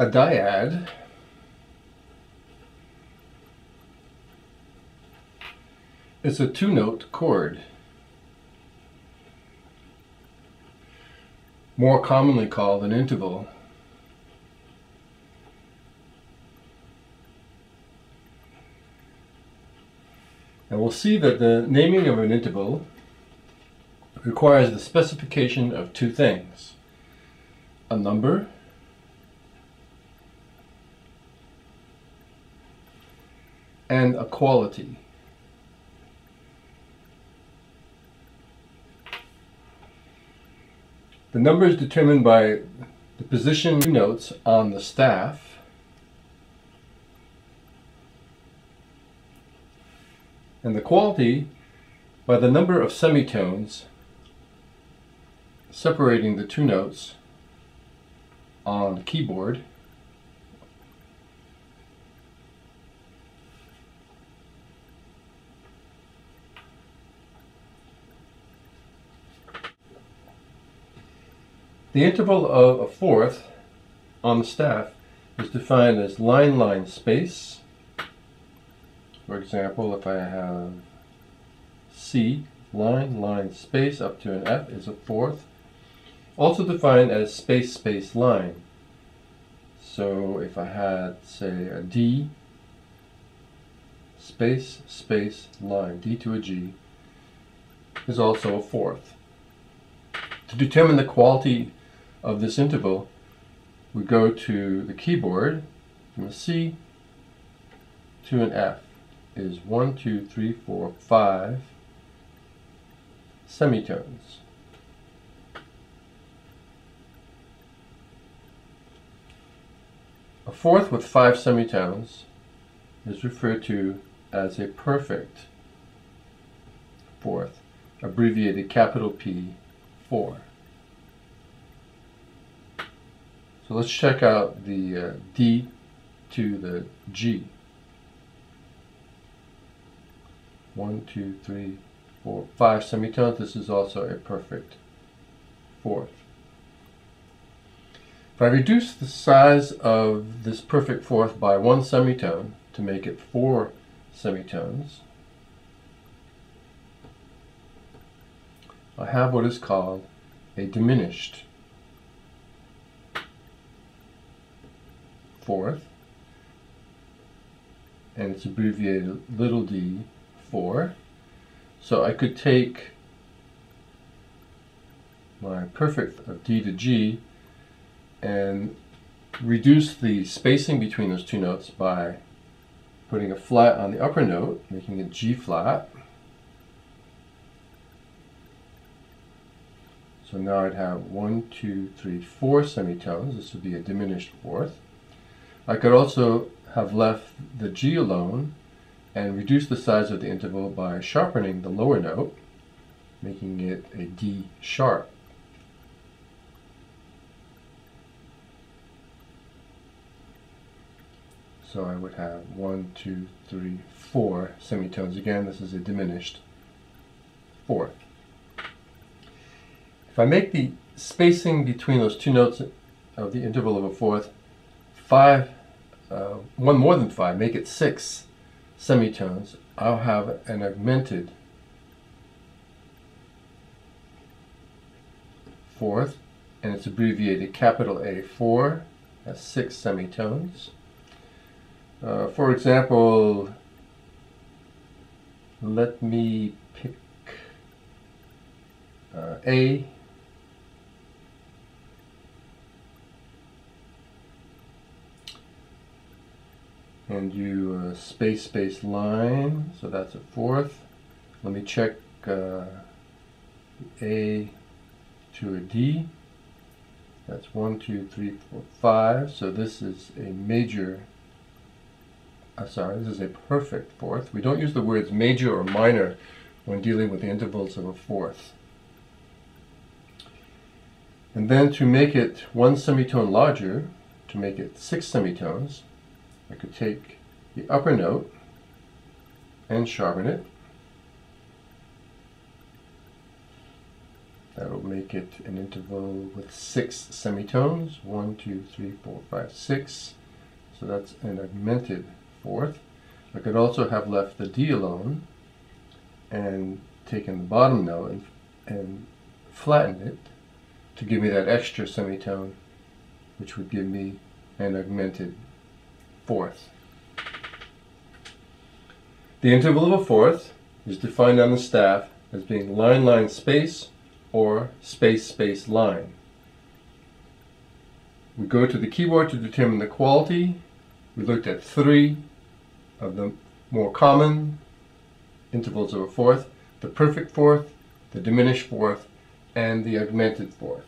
A dyad is a two-note chord, more commonly called an interval. And we'll see that the naming of an interval requires the specification of two things: a number and a quality. The number is determined by the position of notes on the staff, and the quality by the number of semitones separating the two notes on the keyboard The interval of a fourth on the staff is defined as line space. For example, if I have C, line space up to an F is a fourth. Also defined as space line. So if I had, say, a D, space line, D to a G, is also a fourth. To determine the quality of this interval, we go to the keyboard. From a C to an F is 1, 2, 3, 4, 5 semitones. A fourth with 5 semitones is referred to as a perfect fourth, abbreviated capital P 4. So let's check out the D to the G. 1, 2, 3, 4, 5 semitones. This is also a perfect fourth. If I reduce the size of this perfect fourth by 1 semitone to make it 4 semitones, I have what is called a diminished fourth, and it's abbreviated little d 4. So I could take my perfect of D to G and reduce the spacing between those two notes by putting a flat on the upper note, making it G flat. So now I'd have 1, 2, 3, 4 semitones. This would be a diminished fourth. I could also have left the G alone and reduce the size of the interval by sharpening the lower note, making it a D sharp. So I would have 1, 2, 3, 4 semitones. Again, this is a diminished fourth. If I make the spacing between those two notes of the interval of a fourth 1 more than 5, make it 6 semitones, I'll have an augmented fourth, and it's abbreviated capital A4, has 6 semitones. For example, let me pick A, and do space line, so that's a fourth. Let me check A to a D. That's 1, 2, 3, 4, 5. So this is a major, this is a perfect fourth. We don't use the words major or minor when dealing with the intervals of a fourth. And then to make it 1 semitone larger, to make it 6 semitones, I could take the upper note and sharpen it. That'll make it an interval with 6 semitones. 1, 2, 3, 4, 5, 6. So that's an augmented fourth. I could also have left the D alone and taken the bottom note and flattened it to give me that extra semitone, which would give me an augmented fourth. The interval of a fourth is defined on the staff as being line, line, space, or space, space, line. We go to the keyboard to determine the quality. We looked at 3 of the more common intervals of a fourth: the perfect fourth, the diminished fourth, and the augmented fourth.